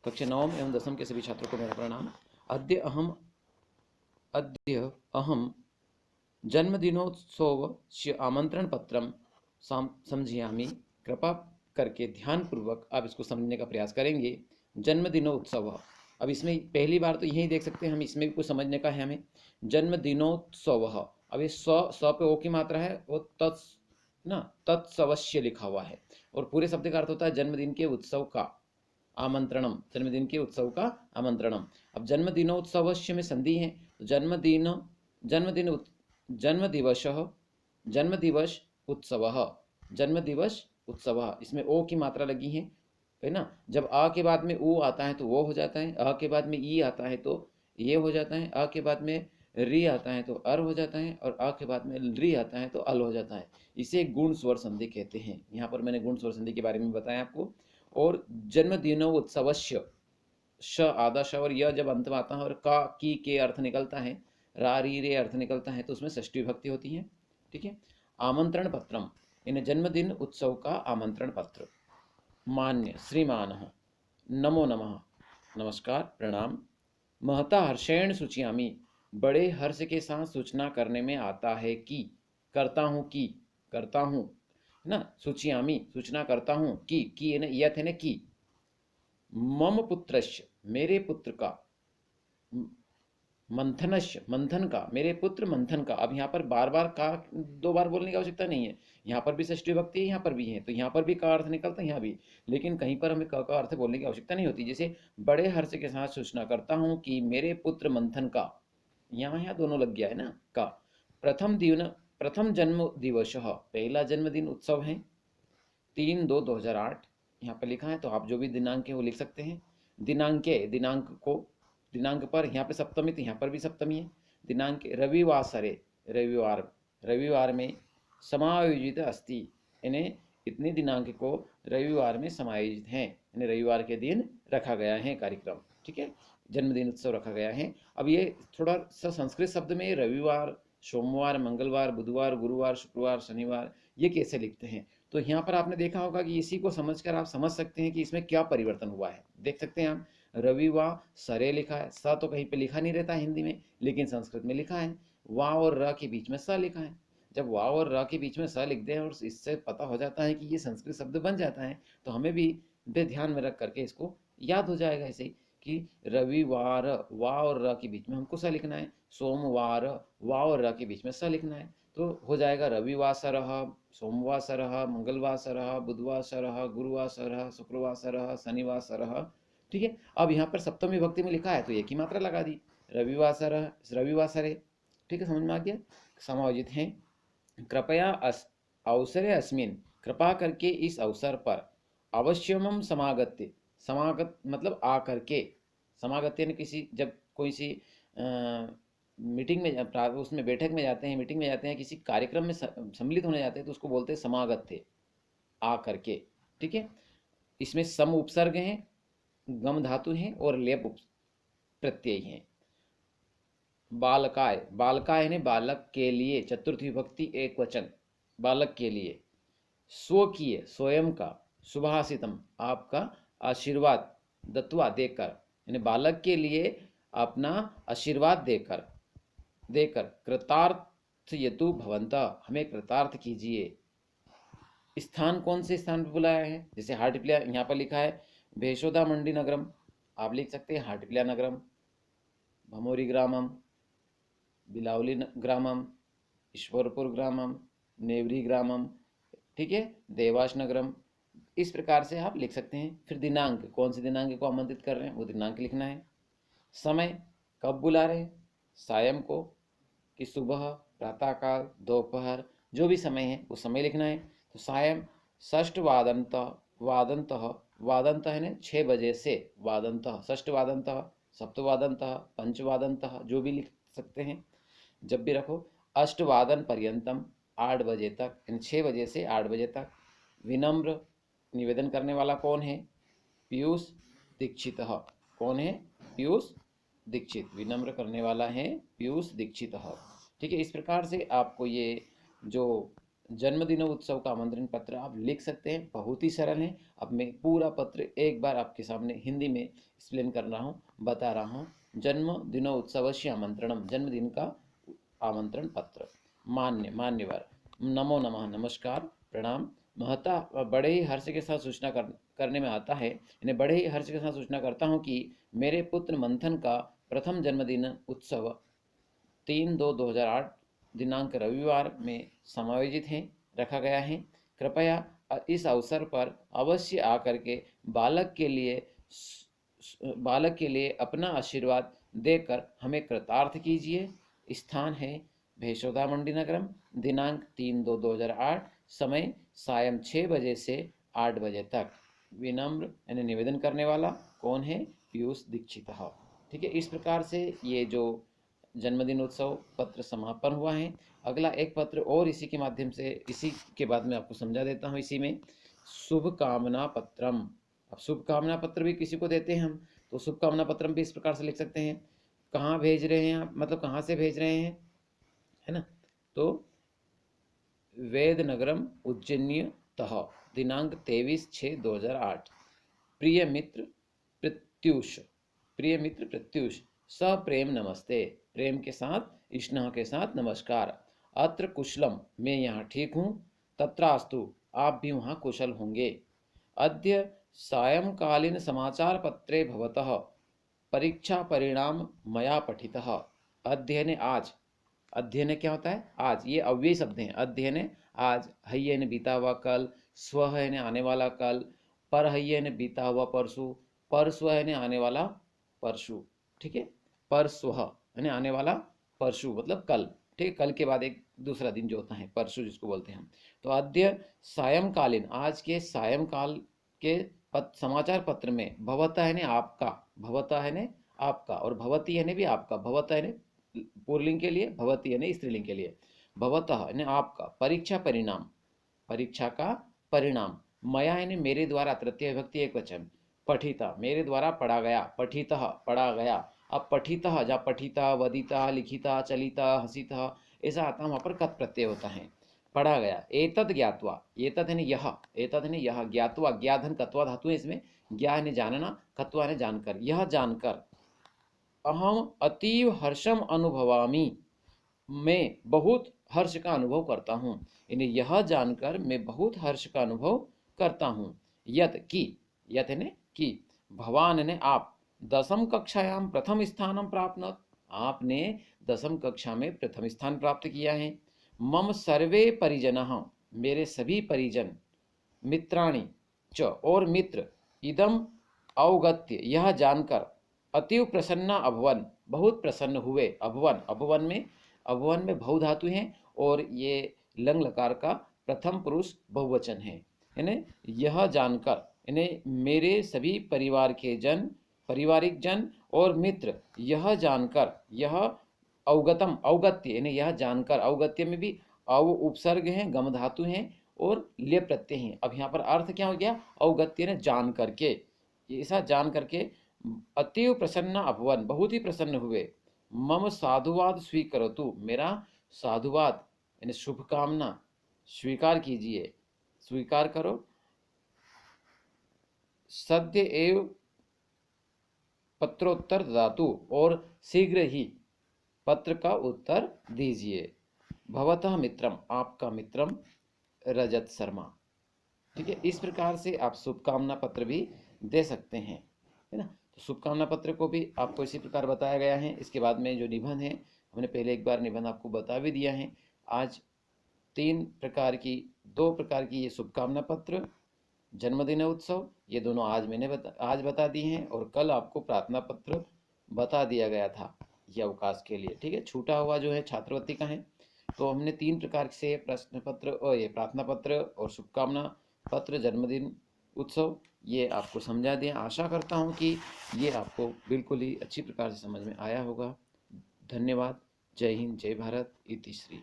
कक्षा 9 एवं 10 के सभी छात्रों को मेरा प्रणाम। अद्य अहम जन्मदिनोत्सवस्य आमन्त्रणपत्रं समझयामि। कृपा करके ध्यानपूर्वक आप इसको समझने का प्रयास करेंगे। जन्मदिनोत्सव, अब इसमें पहली बार तो यही देख सकते हैं हम, इसमें भी कुछ समझने का है हमें। जन्मदिनोत्सव, अब ये स पे ओ की मात्रा है, वो तत्सवस्य लिखा हुआ है, और पूरे शब्द का अर्थ होता है जन्मदिन के उत्सव का आमंत्रणम, जन्मदिन के उत्सव का आमंत्रणम। अब जन्मदिनोत्सवस्य में संधि है, तो जन्मदिन जन्मदिवस जन्मदिवस उत्सव, जन्मदिवस उत्सव, इसमें ओ की मात्रा लगी है ना। जब आ के बाद में ऊ आता है तो वो हो जाता है, अ के बाद में ई आता है तो ये हो जाता है, अ के बाद में री आता है तो अर हो जाता है, और अ के बाद में री आता है तो अल हो जाता है। इसे गुण स्वर संधि कहते हैं। यहाँ पर मैंने गुण स्वर संधि के बारे में बताया आपको। और जन्मदिनोत्सवस्य, श आधा श और य जब अंत में आता है और का की के अर्थ निकलता है, रा री रे अर्थ निकलता है, तो उसमें षष्ठी विभक्ति होती है। ठीक है। आमंत्रण पत्रम, इन जन्मदिन उत्सव का आमंत्रण पत्र। मान्य श्रीमान, नमो नमः, नमस्कार प्रणाम। महता हर्षेण सूचयामि, बड़े हर्ष के साथ सूचना करने में आता है कि, करता हूँ कि, करता हूँ ना, सूचयामि सूचना करता हूँ कि है ना, यथ है ना कि, मम पुत्रस्य मेरे पुत्र का, मंथनस्य मंथन का, मेरे पुत्र मंथन का। अब यहाँ पर बार बार का दो बार बोलने की आवश्यकता नहीं है, यहाँ पर भी षष्ठी विभक्ति है, यहाँ पर भी है, तो यहाँ पर भी का अर्थ निकलता है, यहाँ भी। लेकिन कहीं पर हमें का अर्थ बोलने की आवश्यकता नहीं होती। जैसे बड़े हर्ष के साथ सूचना करता हूँ कि मेरे पुत्र मंथन का, यहाँ दोनों लग गया है ना का। प्रथम जन्म दिवस, पहला जन्मदिन उत्सव है 3/2/2008, यहाँ पर लिखा है, तो आप जो भी दिनांक है वो लिख सकते हैं। दिनांक पर यहाँ पे सप्तमी, तो यहाँ पर भी सप्तमी है। दिनांक रविवासरे, रविवार में समायोजित अस्ति, यानी इतने दिनांक को रविवार में समायोजित है, यानी रविवार के दिन रखा गया है कार्यक्रम। ठीक है, जन्मदिन उत्सव रखा गया है। अब ये थोड़ा सा संस्कृत शब्द में रविवार, सोमवार, मंगलवार, बुधवार, गुरुवार, शुक्रवार, शनिवार, ये कैसे लिखते हैं, तो यहाँ पर आपने देखा होगा कि इसी को समझकर आप समझ सकते हैं कि इसमें क्या परिवर्तन हुआ है। देख सकते हैं आप, रविवार सरे लिखा है, स तो कहीं पे लिखा नहीं रहता हिंदी में, लेकिन संस्कृत में लिखा है। वा और र के बीच में स लिखा है। जब वा और र के बीच में स लिख दें और इससे पता हो जाता है कि ये संस्कृत शब्द बन जाता है, तो हमें भी ध्यान में रख करके इसको याद हो जाएगा ऐसे ही कि रविवार, वा और र के बीच में हमको स लिखना है। सोमवार, वा और र के बीच में स लिखना है, तो हो जाएगा रविवासरः, सोमवासरः, मंगलवासरः, बुधवासरः, गुरुवासरः, शुक्रवासरः, शनिवासरः। ठीक है। अब यहाँ पर सप्तमी विभक्ति में लिखा है तो एक ही मात्रा लगा दी, रविवासरः, रविवासरे। ठीक है, समझ में आ गया, समायोजित हैं। कृपया अवसरे अस्मिन्, कृपा करके इस अवसर पर, अवश्यमं समागत्य, समागत मतलब आ करके, समागत्य यानी किसी, जब कोई सी मीटिंग में, उसमें बैठक में जाते हैं, मीटिंग में जाते हैं, किसी कार्यक्रम में सम्मिलित होने जाते हैं, तो उसको बोलते हैं समागत्य, आ करके। ठीक है। इसमें सम उपसर्ग हैं, गम धातु हैं और लेप प्रत्यय हैं। बालकाय, बालकाय ने बालक के लिए, चतुर्थी विभक्ति एक वचन, बालक के लिए। स्वकीय, स्वयं का। सुभाषितम, आपका आशीर्वाद, दत्वा देकर, यानी बालक के लिए अपना आशीर्वाद देकर, कृतार्थ यतु भवंतः, हमें कृतार्थ कीजिए। स्थान कौन से स्थान पर बुलाया है, जैसे हाटिपिल्या, यहाँ पर लिखा है भेषोदा मंडी नगरम, आप लिख सकते हैं हाटिपिल्या नगरम, भमोरी ग्रामम, बिलावली ग्रामम, ईश्वरपुर ग्रामम, नेवरी ग्रामम। ठीक है, देवास नगरम, इस प्रकार से आप लिख सकते हैं। फिर दिनांक, कौन से दिनांक को आमंत्रित कर रहे हैं वो दिनांक लिखना है। समय, कब बुला रहे हैं, सायं को कि सुबह, प्रातःकाल, दोपहर, जो भी समय है वो समय लिखना है। तो सायं षष्ठ वादंतः, वादंतः है ना 6 बजे से, वादंतः षष्ठ वादंतः, सप्तवादंतः, पंचवादंतः, जो भी लिख सकते हैं, जब भी रखो। अष्टवादन पर्यंतम, 8 बजे तक, यानी 6 बजे से 8 बजे तक। विनम्र, निवेदन करने वाला कौन है, पीयूष दीक्षित, कौन है, पीयूष दीक्षित, विनम्र करने वाला है पीयूष दीक्षित। ठीक है, इस प्रकार से आपको ये जो जन्मदिन उत्सव का आमंत्रण पत्र आप लिख सकते हैं, बहुत ही सरल है। अब मैं पूरा पत्र एक बार आपके सामने हिंदी में एक्सप्लेन कर रहा हूँ, बता रहा हूँ। जन्मदिनोत्सवस्य आमंत्रणम, जन्मदिन का आमंत्रण पत्र। मान्यवर, नमो नमः, नमस्कार, प्रणाम। महता बड़े ही हर्ष के साथ सूचना करने में आता है, इन्हें बड़े ही हर्ष के साथ सूचना करता हूँ कि मेरे पुत्र मंथन का प्रथम जन्मदिन उत्सव 3/2/2008 दिनांक रविवार में समायोजित है, रखा गया है। कृपया इस अवसर पर अवश्य आकर के बालक के लिए अपना आशीर्वाद देकर हमें कृतार्थ कीजिए। स्थान है भेषोदा मंडी नगरम, दिनांक 3/2/2008, समय सायं 6 बजे से 8 बजे तक। विनम्र यानी निवेदन करने वाला कौन है? पीयूष दीक्षित। ठीक है, इस प्रकार से ये जो जन्मदिन उत्सव पत्र समापन हुआ है। अगला एक पत्र और इसी के माध्यम से, इसी के बाद में आपको समझा देता हूँ। इसी में शुभकामना पत्रम। अब शुभकामना पत्र भी किसी को देते हैं हम, तो शुभकामना पत्रम भी इस प्रकार से लिख सकते हैं। कहाँ भेज रहे हैं आप, मतलब कहाँ से भेज रहे हैं, है ना? तो वेदनगरम उज्जैन्य तह, दिनांक 23/6/2008। प्रिय मित्र प्रत्युष, प्रिय मित्र प्रत्युष, सप्रेम नमस्ते, प्रेम के साथ, स्नेह के साथ नमस्कार। अत्र कुशलम, मैं यहाँ ठीक हूँ। तत्रास्तु, आप भी वहाँ कुशल होंगे। अद्य सायंकालीन समाचार पत्रे भवतः परीक्षा परिणाम मया पठितः। अध्ययने आज, अध्ययन क्या होता है? आज, ये अव्ययी शब्द हैं। अध्ययन आज, हय्य ने बीता हुआ कल, स्व ने आने वाला कल, पर हय्य ने बीता हुआ परसों, परस्व ने आने वाला परसों। ठीक है, परस्व यानी आने वाला परसों मतलब कल। ठीक है, कल के बाद एक दूसरा दिन जो होता है परसों जिसको बोलते हैं हम। तो अद्य सायंकालीन, आज के सायंकाल के समाचार पत्र में भवता है ने आपका, भवता है ने आपका, और भवती है ने भी आपका। भवता है ने पुल्लिंग के लिए, भवती है ने स्त्रीलिंग के लिए। भवतः यानी आपका, परीक्षा परिणाम, परीक्षा का परिणाम, मया यानी मेरे द्वारा, तृतीय विभक्ति एक वचन, पठिता मेरे द्वारा पढ़ा गया, पठितः पढ़ा गया। अब पठितः, जहाँ पठिता, वदिता, लिखिता, चलिता, हसिता ऐसा आता है, वहाँ पर कत प्रत्यय होता है, पढ़ा गया। एतद ज्ञात्वा, एतद यानी यह, एतद यानी यह, ज्ञात्वा, ज्ञाधन कत्वा धातु है इसमें, ज्ञा यानी जानना, कत्वा यानी जानकर, यह जानकर, अहम अतीव हर्षम अनुभवामी, मैं बहुत हर्ष का अनुभव करता हूँ। इन्हें यह जानकर मैं बहुत हर्ष का अनुभव करता हूँ। यत की, यत ने की, भवान ने आप, दसम कक्षायाम प्रथम स्थानम प्राप्त, आपने दसम कक्षा में प्रथम स्थान प्राप्त किया है। मम सर्वे परिजनः, मेरे सभी परिजन, मित्राणि च और मित्र, इदम अवगत्य यह जानकर, अतीव प्रसन्ना अभवन, बहुत प्रसन्न हुए। अभवन, अभवन में बहु धातु हैं और ये लंग लकार का प्रथम पुरुष बहुवचन है। यानी यह जानकर, यानी मेरे सभी परिवार के जन, पारिवारिक जन और मित्र यह जानकर, यह अवगतम, अवगत्य यानी यह जानकर, अवगत्य में भी अव उपसर्ग हैं, गम धातु हैं और ले प्रत्यय हैं। अब यहाँ पर अर्थ क्या हो गया? अवगत्य ने जान करके, ऐसा जान करके, अतीव प्रसन्न अभवन, बहुत ही प्रसन्न हुए। मम साधुवाद स्वीकरोतु, मेरा साधुवाद यानी शुभकामना स्वीकार कीजिए, स्वीकार करो। सद्य एव पत्रोत्तर ददातु, और शीघ्र ही पत्र का उत्तर दीजिए। भवतः मित्रम, आपका मित्रम रजत शर्मा। ठीक है, इस प्रकार से आप शुभकामना पत्र भी दे सकते हैं, है ना? तो शुभकामना पत्र को भी आपको इसी प्रकार बताया गया है। इसके बाद में जो निबंध है, हमने पहले एक बार निबंध आपको बता भी दिया है। आज दो प्रकार की ये शुभकामना पत्र, जन्मदिन उत्सव, ये दोनों आज मैंने आज बता दिए हैं, और कल आपको प्रार्थना पत्र बता दिया गया था ये अवकाश के लिए। ठीक है, छूटा हुआ जो है छात्रवृत्ति का है। तो हमने 3 प्रकार से प्रश्न पत्र और ये प्रार्थना पत्र और शुभकामना पत्र, जन्मदिन उत्सव, ये आपको समझा दिया। आशा करता हूँ कि ये आपको बिल्कुल ही अच्छी प्रकार से समझ में आया होगा। धन्यवाद। जय हिंद, जय भारत, इति श्री।